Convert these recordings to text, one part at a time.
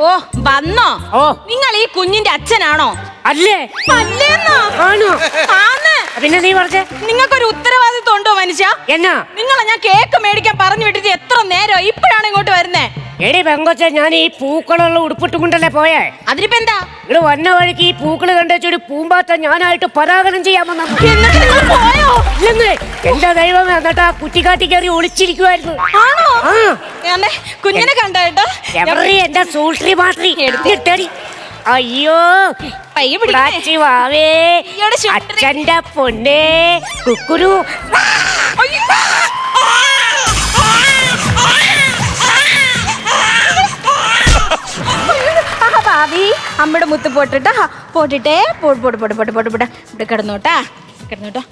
ഓ വന്നോ? ഓ നിങ്ങൾ ഈ കുഞ്ഞിന്റെ അച്ഛനാണോ? അല്ലേ? അല്ലേന്നോ? ആണോ? ആന്ന്. പിന്നെ നീ പറഞ്ഞേ, നിങ്ങൾക്കൊരു ഉത്തരവാദിത്വം ഉണ്ടോ മനുഷ്യ? എന്നാ? നിങ്ങളെ ഞാൻ കേക്ക് മേടിക്കാൻ പറഞ്ഞു വിട്ടിട്ട് എത്ര നേരം, ഇപ്പോഴാണ് ഇങ്ങോട്ട് വരുന്നേ? എടി പെങ്കൊച്ച, ഞാൻ ഈ പൂക്കളുള്ള ഉടുപ്പിട്ടും കൊണ്ടല്ലേ പോയേ. അതിനിപ്പോ എന്താ? ഇവിടെ വന്ന വഴിക്ക് ഈ പൂക്കള് കണ്ടുവച്ചൊരു പൂമ്പാറ്റ ഞാനായിട്ട് പരാഗണം ചെയ്യാമെന്ന്. എന്നിട്ട് നിങ്ങൾ പോയോ? ഇല്ലെന്നേ, എന്റെ ദൈവമേ, എന്നിട്ട് ആ കുറ്റിക്കാട്ടി കയറി ഒളിച്ചിരിക്കുവായിരുന്നു. ആണോ? ആ ഞാനെ കുഞ്ഞിനെ കണ്ടോ? എവറി എന്റെ സൂൾട്രി മാട്രി എടുത്തേടി. അയ്യോ പയ്യെ പിടാച്ചി വാവേ, അച്ഛന്റെ പൊന്നേ കുക്കുരു. ഭാവി അമ്മയുടെ മുത്ത് പോട്ടിട്ടാ, പോട്ടിട്ടേ പോട്ട് പോട്ട് പോട്ട് പോട്ട് പോട്ട് പോട്ടെ. ഇവിടെ കിടന്നോട്ടാ, കിടന്നോട്ടാ.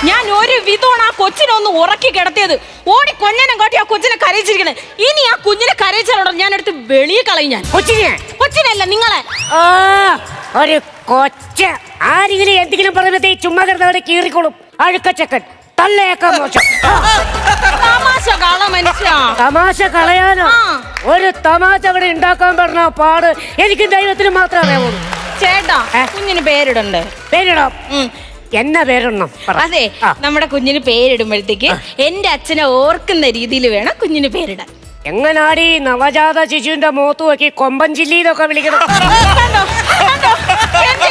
ഞാൻ ഒരു വിധമാണ് ആ കൊച്ചിനൊന്ന് ഉറക്കി കിടത്തിയത്. ഓടി കൊഞ്ഞനം കാട്ടി ആ കൊച്ചിനെ കരയിച്ചിരിക്കണേ. ഇനി ആ കുഞ്ഞിനെ കരയിച്ചാലോടോ ഞാൻ എടുത്ത് വെളിയെ കളയും. ഞാൻ കൊച്ചിനല്ല നിങ്ങളെ. ഒരു കൊച്ച ആരെങ്കിലും എന്തെങ്കിലും പറയുമ്പത്തേ ചുമ്മാ കിടന്നവിടെ കീറിക്കോളും. അഴുക്കച്ചക്കൻ തള്ളയേക്കാ മോശം. തമാശ കള മനുഷ്യ. തമാശ കളയാനോ? ഒരു തമാശ അവിടെ ഉണ്ടാക്കാൻ പറഞ്ഞ പാട് എനിക്ക് ദൈവത്തിന് മാത്രമേ അറിയാവുള്ളൂ. ചേട്ടാ കുഞ്ഞിന് പേരിടണ്ടേ? പേരിടാം. എന്നാ പേരിടണം? അതെ, നമ്മുടെ കുഞ്ഞിന് പേരിടുമ്പോഴത്തേക്ക് എന്റെ അച്ഛനെ ഓർക്കുന്ന രീതിയിൽ വേണം കുഞ്ഞിന് പേരിടാൻ. എങ്ങനാടി നവജാത ശിശുവിന്റെ മുഖത്ത് നോക്കി കൊമ്പൻ ചില്ലിന്നൊക്കെ വിളിക്കണം?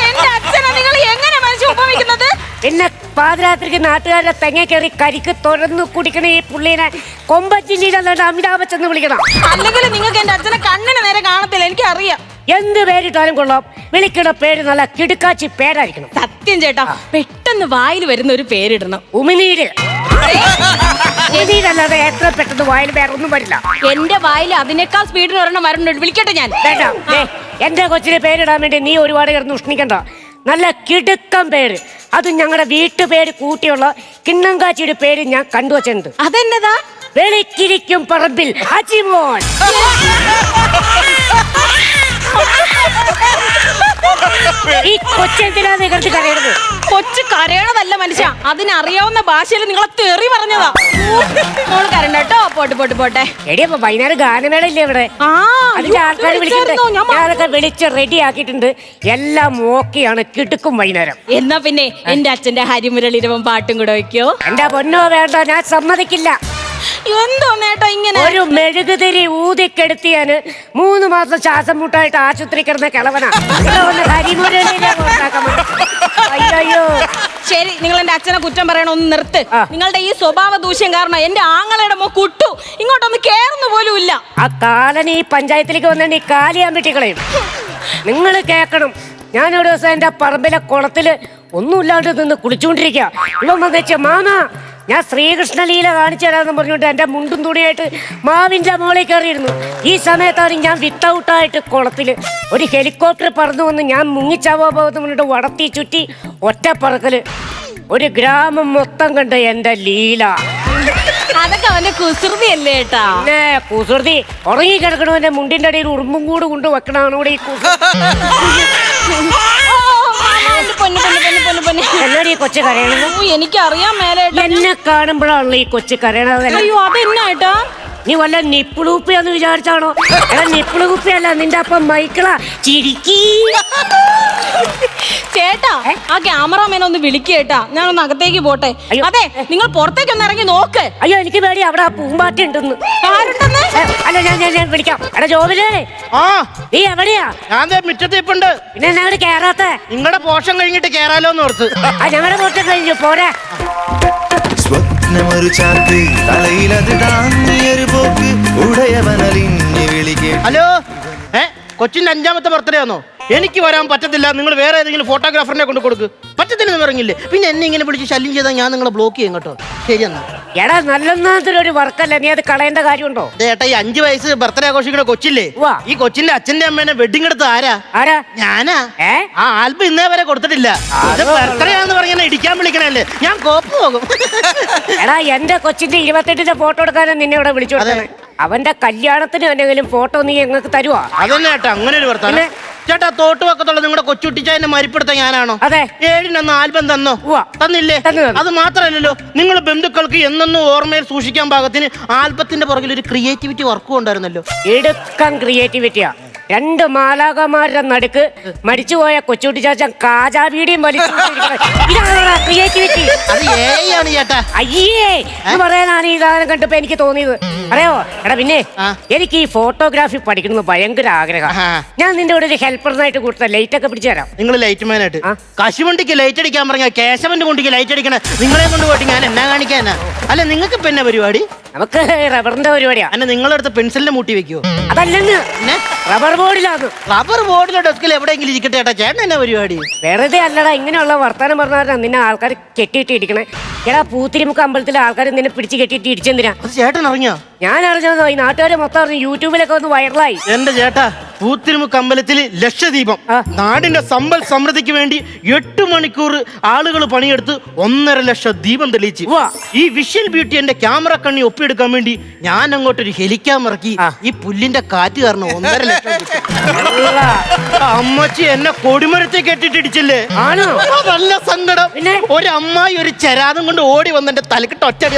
എന്റെ അച്ഛനെ നിങ്ങൾ എങ്ങനെ മനസ്സിൽ ഉപമിക്കുന്നത്? പിന്നെ പാതിരാത്രിക്ക് നാട്ടുകാരുടെ തെങ്ങ കയറി കരിക്ക് തുറന്നു കുടിക്കണ ഈ പുള്ളീനെ കൊമ്പൻ ചില്ലിന്നല്ലാണ്ട് അമിതാഭ് ബച്ചൻ എന്ന് വിളിക്കണം. അല്ലെങ്കിൽ നിങ്ങൾക്ക് എന്റെ അച്ഛനെ കണ്ണിന് നേരെ കാണത്തില്ല, എനിക്കറിയാം. എന്ത് പേരിട്ടാലും കൊള്ളാം, വിളിക്കണ പേര് നല്ല കിടുക്കാച്ചി പേരായിരിക്കണം. സത്യം ചേട്ടാ, പെട്ടെന്ന് വായിൽ വരുന്ന ഒരു പേരിടണം. ഉമിനീര്. ഉമിനീരല്ലാതെ എത്ര പെട്ടെന്ന് വായിൽ വേറെ ഒന്നും വരില്ല. എന്റെ വായിൽ അതിനേക്കാൾ സ്പീഡിൽ ഒരെണ്ണം വരണ്ട. വിളിക്കട്ടെ ഞാൻ? വേണ്ട. എന്റെ കൊച്ചിനെ പേരിടാൻ വേണ്ടി നീ ഒരുപാട് കിടന്ന് ഉഷ്ണിക്കണ്ട. നല്ല കിടുക്കം പേര്, അത് ഞങ്ങളുടെ വീട്ടുപേര് കൂട്ടിയുള്ള കിണ്ണങ്കാച്ചിയുടെ പേര് ഞാൻ കണ്ടുവച്ചിട്ടുണ്ട്. അതെന്നതാ? വെളിക്കിരിക്കും പറമ്പിൽ അജിമോൻ. ഈ കൊച്ചെന്തിനാന്ന് കിടന്ന് കരയണത്? കൊച്ചു കരയണതല്ല മനുഷ്യ, അതിനറിയാവുന്ന ഭാഷയിൽ നിങ്ങളെ തെറി പറഞ്ഞതാ. മോള് കരണ്ട കേട്ടോ. പോട്ടെ പോട്ടെ പോട്ടെ. എടി, അപ്പൊ വൈകുന്നേരം ഗാനമേള ഇല്ലേ ഇവിടെ? അതിന്റെ ആൾക്കാർ വിളിച്ചിട്ടുണ്ട്. ഞാനൊക്കെ വിളിച്ച് റെഡി ആക്കിയിട്ടുണ്ട്. എല്ലാം ഓക്കെയാണ്. കിടക്കും വൈകുന്നേരം. എന്നാ പിന്നെ എന്റെ അച്ഛന്റെ ഹരിമുരളിരവം പാട്ടും കൂടെ വയ്ക്കോ? എന്റെ പൊന്നോ വേണ്ട, ഞാൻ സമ്മതിക്കില്ല. എന്തോ നേട്ടോ ഇങ്ങനെ? ഒരു മെഴുകുതിരി ഊതിക്കെടുത്തിയാന് 3 മാസം ശ്വാസം മുട്ടായിട്ട് ആശുപത്രി കിടന്ന കിളവനാ. അയ്യോ, ശരി, നിങ്ങൾ എന്റെ അച്ഛനെ കുറ്റം പറയണ ഒന്ന് നിർത്ത്. നിങ്ങളുടെ ഈ സ്വഭാവ ദൂഷ്യം കാരണം എന്റെ ആങ്ങളയുടെ മോ കുട്ടു ഇങ്ങോട്ടൊന്ന് കേറുന്നു പോലും ഇല്ല. ആ കാലൻ ഈ പഞ്ചായത്തിലേക്ക് വന്നെ കാലിയാൻ വെട്ടിക്കളയും. നിങ്ങൾ കേക്കണം, ഞാനൊരു ദിവസം എന്റെ പറമ്പിലെ കുളത്തില് ഒന്നുമില്ലാണ്ട് നിന്ന് കുളിച്ചുകൊണ്ടിരിക്കുക. ഇവൻ വന്നിച്ച് മാമാ ഞാൻ ശ്രീകൃഷ്ണലീല കാണിച്ചു തരാമെന്ന് പറഞ്ഞുകൊണ്ട് എൻ്റെ മുണ്ടും തുണിയായിട്ട് മാവിൻ്റെ മോളിൽ കയറിയിരുന്നു. ഈ സമയത്താണ് ഞാൻ വിത്തൗട്ടായിട്ട് കുളത്തിൽ ഒരു ഹെലികോപ്റ്റർ പറന്നു വന്ന് ഞാൻ മുങ്ങിച്ചാവോന്ന് പറഞ്ഞിട്ട് വടത്തി ചുറ്റി ഒറ്റപ്പറക്കല്. ഒരു ഗ്രാമം മൊത്തം കണ്ട് എൻ്റെ ലീല. അതൊക്കെ അവന്റെ കുസൃതിയല്ലേ ഏട്ടാ? പിന്നെ കുസൃതി ഉറങ്ങി കിടക്കണവന്റെ മുണ്ടിന്റെ അടിയിൽ ഉറുമ്പും കൂട് കൊണ്ട് വെക്കണാണ് ഇവിടെ ഈ എന്നോട് ഈ കൊച്ചു കരയണത്? എനിക്കറിയാൻ മേലേട്ടാ. എന്നെ കാണുമ്പോഴാണല്ലോ ഈ കൊച്ചു കരയണത്. അയ്യോ, അതെന്നാ? നീ വല്ല നിപ്പിളുപ്പിയാന്ന് വിചാരിച്ചാണോ? നിപ്പിളുപ്പിയല്ല, നിന്റെ അപ്പം മൈക്കിളാ ചിരിക്കി. ചേട്ടാ, ആ ക്യാമറാമാൻ ഒന്ന് വിളിക്കേട്ടാ, ഞാനൊന്ന് അകത്തേക്ക് പോട്ടെ. അതെ, നിങ്ങൾ പുറത്തേക്ക് ഒന്ന് ഇറങ്ങി നോക്ക്. അയ്യോ, എനിക്ക് പേടി, അവിടെ ആ പൂമ്പാറ്റ ഉണ്ടെന്ന്. അല്ല, ഞാൻ വിളിക്കാം. എടാ ജോബിലേ, നീ എവിടെയാ? ഞാൻ മുറ്റത്ത് ഇപ്പുണ്ട്. പിന്നെ ഞങ്ങള് കേറാത്ത? നിങ്ങളുടെ പോഷം കഴിഞ്ഞിട്ട് കേറാലോന്ന് ഓർത്ത്. ഞങ്ങളുടെ പോഷം കഴിഞ്ഞു പോരാ. സ്വപ്നമൊരു ചാക്ക് തലയിലത് താങ്ങിയൊരു പോക്ക് ഉടയവനലിഞ്ഞ് വിളിക്കേ. ഹലോ, കൊച്ചിന്റെ 5ാമത്തെ ബർത്ത്ഡേ ആണോ? എനിക്ക് വരാൻ പറ്റത്തില്ല, നിങ്ങൾ വേറെ ഏതെങ്കിലും ഫോട്ടോഗ്രാഫറിനെ കൊണ്ട് കൊടുക്ക്. പറ്റത്തില്ലെന്ന് പറഞ്ഞില്ലേ? പിന്നെ എന്നെ ഇങ്ങനെ വിളിച്ച് ശല്യം ചെയ്താൽ ഞാൻ നിങ്ങളെ ബ്ലോക്ക് ചെയ്യും കേട്ടോ. ശരി എന്നാ. എടാ, നല്ലൊരു വർക്കല്ല, നീ അത് കളയേണ്ട കാര്യമുണ്ടോ? ഏട്ടാ, ഈ 5 വയസ്സ് ബർത്ത്ഡേ ആഘോഷിക്കുന്ന കൊച്ചില്ലേ, ഈ കൊച്ചിന്റെ അച്ഛന്റെ അമ്മേനെ വെഡിങ് എടുത്ത് ആരാ? ഞാനാ. ആ ആൽബം ഇന്നേ വരെ കൊടുത്തിട്ടില്ല. ബർത്ത്ഡേ ആണെന്ന് പറഞ്ഞാൽ ഇടിക്കാൻ വിളിക്കണല്ലേ, ഞാൻ കോപ്പ് പോകും. എടാ, എന്റെ കൊച്ചിന്റെ 28ന്റെ ഫോട്ടോ എടുക്കാനും നിന്നെ ഇവിടെ വിളിച്ചു കൊടുത്തേ. അവന്റെ കല്യാണത്തിന് എന്തെങ്കിലും ഫോട്ടോ നീ ഞങ്ങൾക്ക് തരുവാ? അതന്നെ ഏട്ടാ, അങ്ങനെ ഒരു വർത്താനം. ചേട്ടാ തോട്ടുവക്കത്തുള്ള നിങ്ങളുടെ കൊച്ചുട്ടിച്ചായനെ മരിപ്പെടുത്താൻ ഞാനാണോ? അതെ. 7 ആൽബം തന്നോ? തന്നില്ലേ? അത് മാത്രമല്ലല്ലോ, നിങ്ങൾ ബന്ധുക്കൾക്ക് എന്നെന്നും ഓർമ്മയിൽ സൂക്ഷിക്കാൻ പാകത്തിന് ആൽബത്തിന്റെ പുറകിൽ ഒരു ക്രിയേറ്റിവിറ്റി വർക്കും ഉണ്ടായിരുന്നല്ലോ. എടുക്കാൻ ക്രിയേറ്റിവിറ്റിയാ. 2 മാലാകമാരുടെ നടുക്ക് മരിച്ചുപോയ കൊച്ചുകുട്ടി ചാച്ചൻ കാജാവീടിയും ക്രിയേറ്റിവിറ്റി. അത് ആണ് ചേട്ടാ. അയ്യേ എന്ന് പറയാനാണ് ഈ സാധനം കണ്ടപ്പോ എനിക്ക് തോന്നിയത്. അറിയോ എടാ, പിന്നെ എനിക്ക് ഈ ഫോട്ടോഗ്രാഫി പഠിക്കണമെന്ന് ഭയങ്കര ആഗ്രഹം. ഞാൻ നിന്റെ കൂടെ ഒരു ഹെൽപ്പറിനായിട്ട് കൊടുത്ത ലൈറ്റ് ഒക്കെ പിടിച്ചു തരാം. നിങ്ങൾ ലൈറ്റ് മാനായിട്ട് കശുവണ്ടിക്ക് ലൈറ്റ് അടിക്കാൻ പറഞ്ഞ കേശവന്റെ കൊണ്ടിക്ക് ലൈറ്റ് അടിക്കണ നിങ്ങളെ കൊണ്ട് പോയിട്ട് ഞാൻ എന്നാ കാണിക്കാനാ? അല്ല നിങ്ങൾക്ക് ഇപ്പൊ എന്നാ പരിപാടി? നമുക്ക് റബ്ബറിന്റെ പരിപാടിയാ. അല്ല നിങ്ങളടുത്ത് പെൻസിലിന്റെ മൂട്ടി വെക്കുവോ? അതല്ലെന്ന് റബ്ബർ ബോർഡിലാണ്. റബ്ബർ ബോർഡിലെ ഡെസ്കിൽ എവിടെയെങ്കിലും ഇരിക്കട്ടെ ചേട്ടാ. ചേട്ടൻ എന്നാ പരിപാടി? വെറുതെ അല്ലടാ, ഇങ്ങനെയുള്ള വർത്താനം പറഞ്ഞാൽ നിന്നെ ആൾക്കാർ കെട്ടിയിട്ട് ഇടിക്കണേ. എടാ, പൂത്തിരിമുക്ക് അമ്പലത്തിലെ ആൾക്കാർ നിന്നെ പിടിച്ച് കെട്ടിയിട്ട് ഇടിച്ചെന്തിനാ? അത് ചേട്ടൻ അറിഞ്ഞോ? ഞാൻ അറിഞ്ഞതോ, ഈ നാട്ടുകാരെ മൊത്തം അറിഞ്ഞു. യൂട്യൂബിലൊക്കെ ഒന്ന് വൈറലായി. എന്റെ ചേട്ടാ, പൂത്തിരിമുക്ക് അമ്പലത്തിൽ ലക്ഷദീപം നാടിന്റെ സമ്പൽ സമൃദ്ധിക്ക് വേണ്ടി 8 മണിക്കൂർ ആളുകൾ പണിയെടുത്ത് 1.5 ലക്ഷം ദീപം തെളിയിച്ച് ഈ വിഷ്വൽ ബ്യൂട്ടി എന്റെ ക്യാമറ കണ്ണി ഒപ്പിയെടുക്കാൻ വേണ്ടി ഞാൻ അങ്ങോട്ടൊരു ഹെലിക്യാമറ ഇറക്കി. ഈ പുല്ലിന്റെ കാറ്റ് കാരണം 1.5 ലക്ഷം അമ്മച്ചി എന്നെ കൊടിമരത്തെ കെട്ടിട്ടിടിച്ചില്ലേ? നല്ല സങ്കടം. ഒരു അമ്മായി ഒരു ചരാതം കൊണ്ട് ഓടി വന്ന് എന്റെ തലക്കിട്ട് ഒറ്റടി.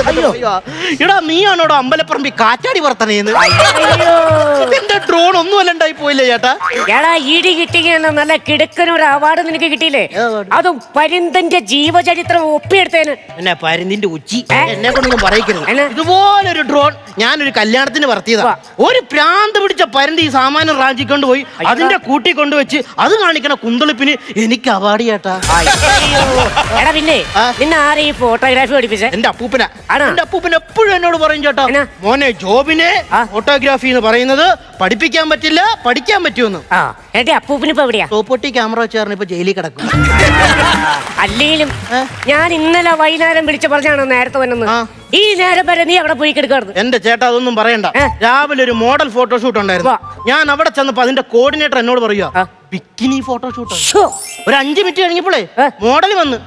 ഇടാ, നീയാണോടോ അമ്പലപ്പറമ്പി കാറ്റാടി വർത്തനേന്ന്? എന്റെ ഡ്രോൺ ഒന്നും അല്ലണ്ടായി പോയില്ലേ ചേട്ടാ? എടാ, ഇടി കിട്ടിയെന്ന നല്ല കിടക്കനൊരു അവാർഡ് നിനക്ക് കിട്ടിയില്ലേ? അതും പരിന്തന്റെ ജീവചരിത്രം ഒപ്പിയെടുത്തേന്. എന്നെ പരിന്തിന്റെ ഉച്ചി എന്നെ കൊണ്ടൊന്നും പറയിക്കരുത്. ഇതുപോലൊരു ഡ്രോൺ ഞാനൊരു കല്യാണത്തിന് വർത്തിയതാ. ഒരു പ്രാന്ത് പിടിച്ച പരുന്ത് ഈ സാമാനം റാഞ്ചിക്കൊണ്ട് പോയി അതിന്റെ കൂട്ടി കൊണ്ടുവച്ച് അത് കാണിക്കണ കുന്തളിപ്പിന് എനിക്ക് അവാർഡ് ചേട്ടാ. എടാ, പിന്നെ നിന്നെ ആരെ ഈ ഫോട്ടോഗ്രാഫി പഠിപ്പിച്ചേ? എന്റെ അപ്പൂപ്പന. എന്റെ അപ്പൂപ്പൻ എപ്പോഴും എന്നോട് പറയും ചേട്ടാ, മോനെ ജോബിനെ ഫോട്ടോഗ്രാഫി എന്ന് പറയുന്നത് പഠിപ്പിക്കാൻ പറ്റില്ല, പഠിക്കാൻ പറ്റുമെന്ന്. എന്റെ അപ്പൂപ്പന് ഇപ്പൊ എവിടെയാ? സോപ്പൊട്ടി ക്യാമറ വെച്ചാറിന് ഇപ്പൊ ജയിലിൽ കിടക്കും. അല്ലെങ്കിലും ഞാൻ ഇന്നലെ വൈകുന്നേരം വിളിച്ചു പറഞ്ഞാണ് നേരത്തെ വന്നെന്ന്. ഈ നേരം വരെ നീ അവിടെ പോയി കിടക്കാറുണ്ട്. എന്റെ ചേട്ടാ, അതൊന്നും പറയണ്ട. രാവിലെ ഒരു മോഡൽ ഫോട്ടോഷൂട്ട് ഉണ്ടായിരുന്നു. ഞാൻ അവിടെ ചെന്നപ്പോ അതിന്റെ കോർഡിനേറ്റർ എന്നോട് പറയുക ബിക്കിനി ഫോട്ടോഷൂട്ട്. ഒരു 5 മിനിറ്റ് കഴിഞ്ഞപ്പോഴേ മോഡൽ വന്ന്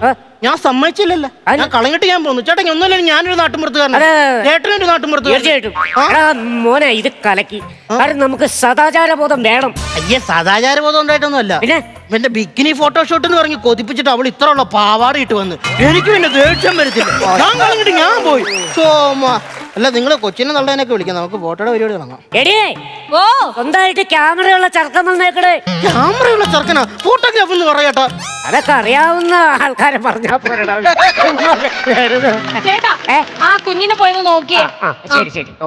ഞാൻ സമ്മതിച്ചില്ലല്ലോ. ഞാൻ കളഞ്ഞിട്ട് ഞാൻ പോന്നു. ചേട്ടാ, ഒന്നുമില്ല, ഞാനൊരു നാട്ടുമ്പുറത്തുകാരനാണ്, ചേട്ടനൊരു നാട്ടുമ്പുറത്തുകാരൻ. മോനെ, ഇത് കലക്കി. കാരണം നമുക്ക് സദാചാരബോധം വേണം. അയ്യേ, സദാചാരബോധം ഉണ്ടായിട്ടൊന്നും അല്ല. പിന്നെ എന്റെ ബിക്കിനി ഫോട്ടോഷൂട്ട് എന്ന് പറഞ്ഞ് കൊതിപ്പിച്ചിട്ട് അവൾ ഇത്ര ഉള്ള പാവാട ഇട്ട് വന്ന് എനിക്ക് പിന്നെ ദേഷ്യം വരത്തില്ല. ഞാൻ കളഞ്ഞിട്ട് ഞാൻ പോയി. അല്ല, നിങ്ങൾ കൊച്ചിനെ നല്ലതിനൊക്കെ വിളിക്കാം. നമുക്ക് ഫോട്ടോയുടെ പരിപാടി തുടങ്ങാം. സ്വന്തമായിട്ട് ക്യാമറയുള്ള ചെറുക്കൻ വന്നേക്കടേ. ക്യാമറയുള്ള ചെറുക്കനാ ഫോട്ടോഗ്രാഫ് എന്ന് പറയട്ടോ? അതൊക്കെ അറിയാവുന്ന ആൾക്കാരെ പറഞ്ഞാ പോരടാ. ചേട്ടാ, ആ കുഞ്ഞിനെ പോയെന്ന് നോക്കിയേ. ശരി ശരി. ഓ,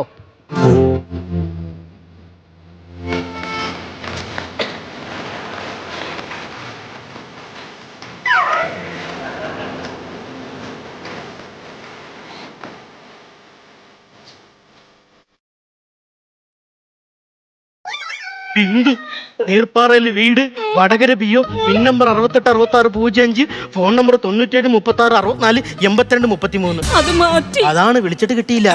ബിന്ദു, നീർപ്പാറയിൽ വീട്, Vadakara P O, pin number 686605, phone number 9736648233. അത് മാറ്റി. അതാണ് വിളിച്ചിട്ട് കിട്ടിയില്ല.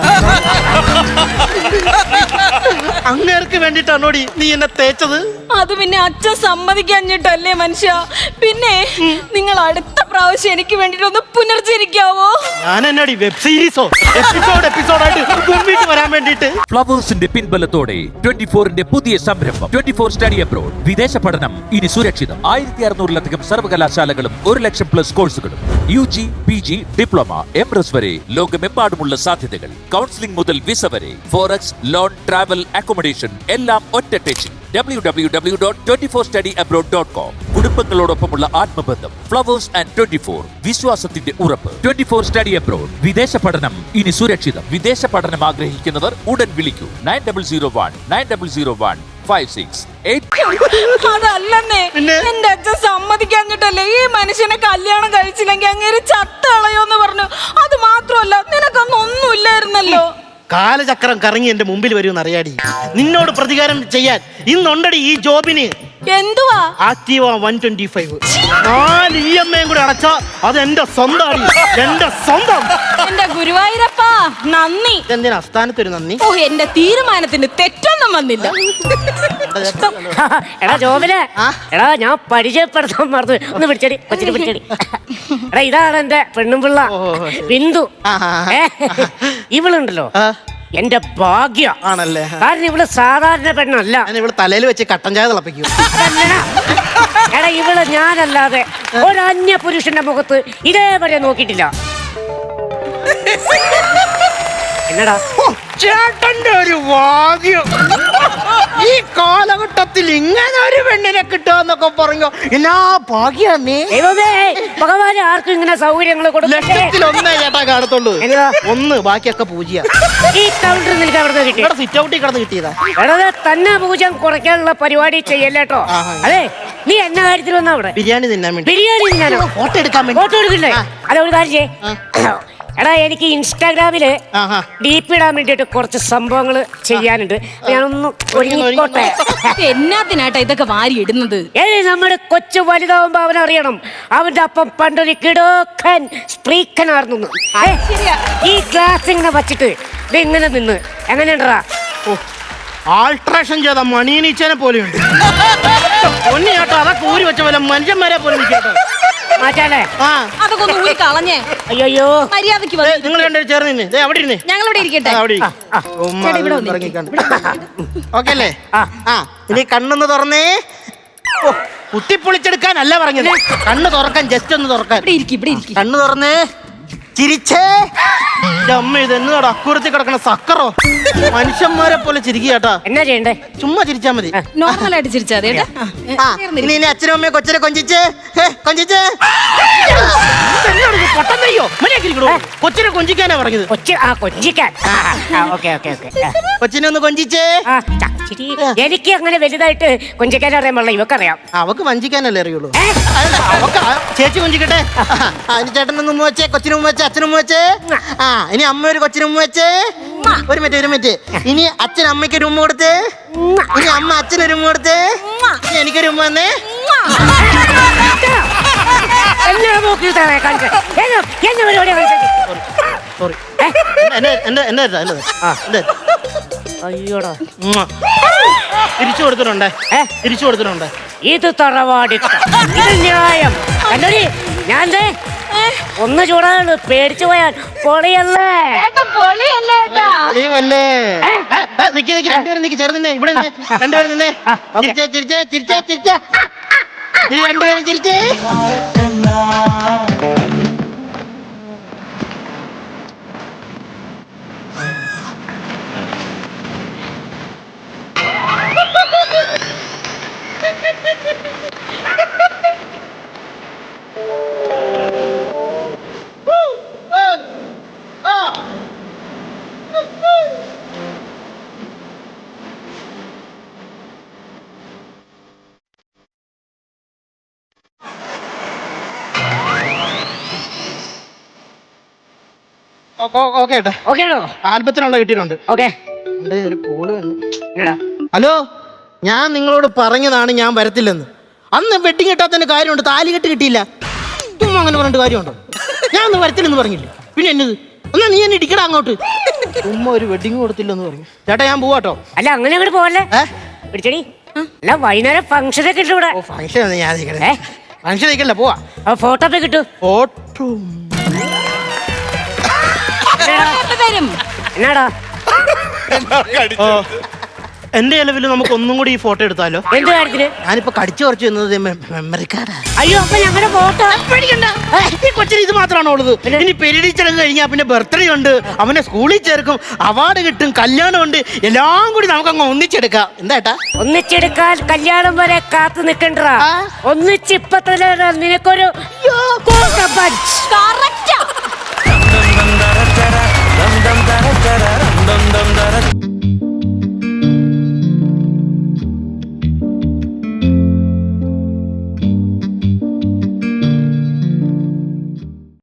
അങ്ങേർക്ക് വേണ്ടിട്ടാണോടി നീ എന്നെ തേച്ചത്? അത് പിന്നെ അച്ഛൻ സമ്മതിക്കാഞ്ഞിട്ടല്ലേ മനുഷ്യ. പിന്നെ നിങ്ങൾ അടുത്ത പ്രാവശ്യം എനിക്ക് വേണ്ടിട്ടൊന്ന് പുനർജനിക്കാവോ? ഞാൻ എന്നാടി വെബ് സീരീസോ എപ്പിസോഡായിട്ട് വരാൻ വേണ്ടിട്ട്? ഫ്ലവേഴ്സിന്റെ പിൻബലത്തോടെ 24ന്റെ പുതിയ സംരംഭം 24 സ്റ്റഡി അബ്രോഡ്. വിദേശ പഠനം ഇനി സുരക്ഷിതം. 1600-ലധികം സർവകലാശാലകളും 1 ലക്ഷം പ്ലസ് കോഴ്സുകളും. UG, PG, ഡിപ്ലോമ, MRS വരെ ലോകമെമ്പാടുമുള്ള സാധ്യതകൾ. കൗൺസിലിംഗ് മുതൽ വിസ വരെ. ഫോറക്സ്, ലോൺ, ട്രാവൽ, അക്കോമഡേഷൻ എല്ലാം ഒറ്റ ടെച്ചിൽ. www.24studyabroad.com. കുടുംബങ്ങളോടൊപ്പമുള്ള ആത്മബന്ധം. ഫ്ലവേഴ്സ് ആൻഡ് 24, വിശ്വാസത്തിന്റെ ഉറപ്പ്. 24 സ്റ്റഡി അബ്രോഡ്. വിദേശ പഠനം ഇനി സുരക്ഷിതം. വിദേശ പഠനം ആഗ്രഹിക്കുന്നവർ ഉടൻ വിളിക്കൂ 9001-900-156. അതല്ലെന്നേ, എന്റെ അച്ഛൻ സമ്മതിക്കാഞ്ഞിട്ടല്ലേ ഈ മനുഷ്യനെ കല്യാണം കഴിച്ചില്ലെങ്കിൽ അങ്ങേര് ചത്ത് കളയോന്ന് പറഞ്ഞു. അത് മാത്രമല്ല, നിനക്കൊന്നും ഒന്നുമില്ലായിരുന്നല്ലോ. കാലചക്രം കറങ്ങി എന്റെ മുമ്പിൽ വരുമെന്ന് അറിയാടി. നിന്നോട് പ്രതികാരം ചെയ്യാൻ ഇന്നുണ്ടടി ഈ ജോബിന്. എന്തുവാ? ആക്റ്റീവ 125. 4 EMI കൂടെ അടച്ചാ അത് എന്റെ സ്വന്തം. എന്റെ സ്വന്തം. എന്റെ ഗുരുവായൂരപ്പാ, നന്ദി. എന്തിനാ അസ്ഥാനത്തൊരു നന്ദി? ഓ, എന്റെ തീരുമാനത്തിന് തെറ്റൊന്നും വന്നില്ല. എടാ ജോബിനെ, എടാ ഞാൻ പരിചയപ്പെടുത്താൻ മറന്നു. ഒന്ന് പിടിച്ചടി, കൊച്ചിനെ പിടിച്ചടി. എടാ, ഇതാണ് എന്റെ പെണ്ണും പിള്ള ബിന്ദു. ഇവളുണ്ടല്ലോ, എന്റെ ഭാഗ്യ ആണല്ലേ കാരണം ഇവള് സാധാരണ പെണ്ണല്ല. ഞാൻ ഇവിടെ തലയിൽ വെച്ച് കട്ടൻ ചായ തിളപ്പിക്കും. അതല്ലടാ. എടാ ഇവള് ഞാനല്ലാതെ ഒരു അന്യ പുരുഷന്റെ മുഖത്ത് ഇതേവരെ നോക്കിയിട്ടില്ല. എന്നടാ ചേട്ടന്റെ ഒരു ഭാഗ്യം. ഈ കാലഘട്ടത്തിൽ ഇങ്ങനെ ഒരു പെണ്ണിനെ കിട്ടുമെന്നൊക്കെ പറഞ്ഞു എന്നാ ഭാഗ്യമേ. ദൈവമേ ഭഗവാനെ ആർക്കും ഇങ്ങനെ സൗകര്യങ്ങൾ കൊടുക്കട്ടെ. ലക്ഷത്തിലൊന്നേ ചേട്ടാ കാണത്തുള്ളൂ. എന്നതാ? ഒന്ന് ബാക്കിയൊക്കെ പൂജ്യ. ഈ കൗണ്ടർ നിനക്ക് അവിടെ കിട്ടി? ഇവിടെ സിറ്റ് ഔട്ടിൽ കിടന്ന് കിട്ടിയതാ. വെറുതെ തന്നെ പൂജം കുറയ്ക്കാനുള്ള പരിപാടി ചെയ്യല്ലേട്ടോ. അതെ നീ എന്ന കാര്യത്തിൽ വന്നാ അവിടെ ബിരിയാണി തിന്നാൻ വേണ്ടി. ബിരിയാണി തിന്നാനോ? ഫോട്ടോ എടുക്കാൻ വേണ്ടി. ഫോട്ടോ എടുക്കില്ലേ? അല്ല ഒരു കാര്യം ചെയ്യ്. എടാ എനിക്ക് ഇൻസ്റ്റാഗ്രാമില് ഡീപ്പ് ഇടാൻ വേണ്ടിട്ട് കുറച്ച് സംഭവങ്ങൾ ചെയ്യാനുണ്ട്. ഞാനൊന്ന് ഒരുങ്ങിക്കോട്ടെ. എന്നാത്തിനാട്ടാ ഇതൊക്കെ വാരി ഇടുന്നത്? ഏയ് നമ്മുടെ കൊച്ചു വലുതാവുമ്പോ അവനറിയണം അവന്റെ അപ്പം പണ്ടൊരു കിടോക്കൻ സ്ത്രീക്കനായിരുന്നു. ഈ ഗ്ലാസ് ഇങ്ങനെ വച്ചിട്ട് ഇത് ഇങ്ങനെ നിന്ന് എങ്ങനെയുണ്ടാ? ആൾട്രേഷൻ ചെയ്ത മണീനീച്ചനെ പോലെയുണ്ട്. പൊന്നി ചേട്ടാ അതൊക്കെ ഊരി വെച്ച പോലെ മനുഷ്യന്മാരെ പോലെ നിൽക്കട്ടെ. മാറ്റാലേ? അതൊക്കെ ഒന്ന് ഊരി കളഞ്ഞേ. അയ്യോ മര്യാദക്ക് നിങ്ങൾ രണ്ടുപേരും ചേർന്ന് നിന്നേ. അവിടെ ഇരുന്നേ. ഞങ്ങളിവിടെ ഇരിക്കട്ടെ. ഓക്കെ അല്ലേ? ഇനി കണ്ണൊന്ന് തുറന്നേ. കുത്തിപ്പൊളിച്ചെടുക്കാനല്ല പറഞ്ഞത്, കണ്ണ് തുറക്കാൻ. ജസ്റ്റ് ഒന്ന് തുറക്കാൻ. കണ്ണ് തുറന്നേ. ചിരിച്ചേ. അമ്മ ഇത് എന്നോട് അക്കുറത്തി കിടക്കണ സക്കറോ. മനുഷ്യന്മാരെ പോലെ ചിരിക്കാട്ടാ. എന്നാ ചെയ്യണ്ടേ? ചുമ്മാ ചിരിച്ചാ മതി. നോർമലായിട്ട് ചിരിച്ചാ മതി. ഇനി അച്ഛനും അമ്മയും കൊച്ചിനെ കൊഞ്ചിച്ചേ. കൊഞ്ചിച്ചേ. പൊട്ടന്നയ്യോ കൊച്ചിനെ കൊഞ്ചിക്കാനാ പറഞ്ഞത്. കൊഞ്ചിക്കാൻ. കൊച്ചിനെ ഒന്ന് കൊഞ്ചിച്ചേ. എനിക്ക് അങ്ങനെ വലുതായിട്ട് കൊഞ്ചിക്കാൻ അറിയാൻ പാടില്ല. ഇവക്കറിയാം. അവക്ക് വഞ്ചിക്കാനല്ലേ അറിയുള്ളൂ. അവക്ക് ചേച്ചി കൊഞ്ചിക്കട്ടെ. അതിന് ചേട്ടനൊന്ന് ഉമ്മ വെച്ചേ. കൊച്ചിന് ഉമ്മ വെച്ചേ. അച്ഛനും ഉമ്മ വെച്ചേ. ഇനി അമ്മ ഒരു കൊച്ചിന് ഉമ്മ വെച്ചേ. ഒരു മിനിറ്റ്. ഇനി അച്ഛൻ അമ്മയ്ക്ക് ഒരു ഉമ്മ കൊടുത്തേ. ഇനി അമ്മ അച്ഛനൊരു ഉമ്മ കൊടുത്തേ. ഇനി എനിക്കൊരു ഉമ്മ വന്നേ. സോറി. അയ്യോടാ തിരിച്ചു കൊടുത്തിട്ടുണ്ട്. ഇത് തറവാടി. ഇത് ന്യായം. കണ്ടോടി ഞാൻ ഒന്ന് ചൂടാണ്. പേടിച്ചു പോയാൽ പൊളിയല്ലേ? ചേർന്നേ. ഇവിടെ രണ്ടുപേരും നിന്നേ. രണ്ടുപേരും ചിരിച്ചേ. ആൽബത്തിനുള്ള കിട്ടിയിട്ടുണ്ട്. ഒരു കോള് വന്നു. ഹലോ, ഞാൻ നിങ്ങളോട് പറഞ്ഞതാണ് ഞാൻ വരത്തില്ലെന്ന്. അന്ന് വെഡിങ് കിട്ടാത്തതിന്റെ കാര്യമുണ്ട്. താലി കെട്ട് കിട്ടിയില്ല. ചുമ്മാ അങ്ങനെ പറഞ്ഞിട്ട് കാര്യമുണ്ടോ? ഞാൻ ഒന്ന് വരത്തില്ലെന്ന് പറഞ്ഞില്ലേ? പിന്നെ എന്നത് എന്നാ നീ എന്നെ ഇടിക്കടാ അങ്ങോട്ട്. ചുമ്മാ ഒരു വെഡിങ് കൊടുത്തില്ലെന്ന് പറഞ്ഞു. ചേട്ടാ ഞാൻ പോവാട്ടോ. അല്ല അങ്ങനെ അങ്ങോട്ട് പോവല്ലേ? പിടിച്ചടി. അല്ല വൈകുന്നേരം ഫംഗ്ഷൻ ഒക്കെ ഇവിടെ. ഫംഗ്ഷൻ ഞാൻ ഫംഗ്ഷൻ നിൽക്കല്ല, പോവാ. ഫോട്ടോ ഒക്കെ കിട്ടും. ഫോട്ടോ എന്നാടാ? എന്റെ ചെലവിൽ നമുക്ക് ഒന്നും കൂടി ഈ ഫോട്ടോ എടുത്താലോ? എന്ത് കാര്യത്തിന്? ഞാനിപ്പോ കടിച്ചു കുറച്ച് വന്നത് മെമ്മറി കാർഡാ. അയ്യോ അപ്പൊ ഞങ്ങളുടെ ഫോട്ടോ ഈ കൊച്ചിന് ഇത് മാത്രമാണോ ഉള്ളത്? ഇനി പെരിടി ചടങ്ങ് കഴിഞ്ഞാൽ പിന്നെ ബർത്ത്ഡേ ഉണ്ട്, അവനെ സ്കൂളിൽ ചേർക്കും, അവാർഡ് കിട്ടും, കല്യാണം ഉണ്ട്. എല്ലാം കൂടി നമുക്ക് അങ്ങ് ഒന്നിച്ചെടുക്കാം. എന്താ ഒന്നിച്ചെടുക്കാൻ കല്യാണം വരെ കാത്തു നിൽക്കണ്ടാ. ഒന്നിച്ചിപ്പത്തന്നെ നിനക്കൊരു കറക്റ്റാ.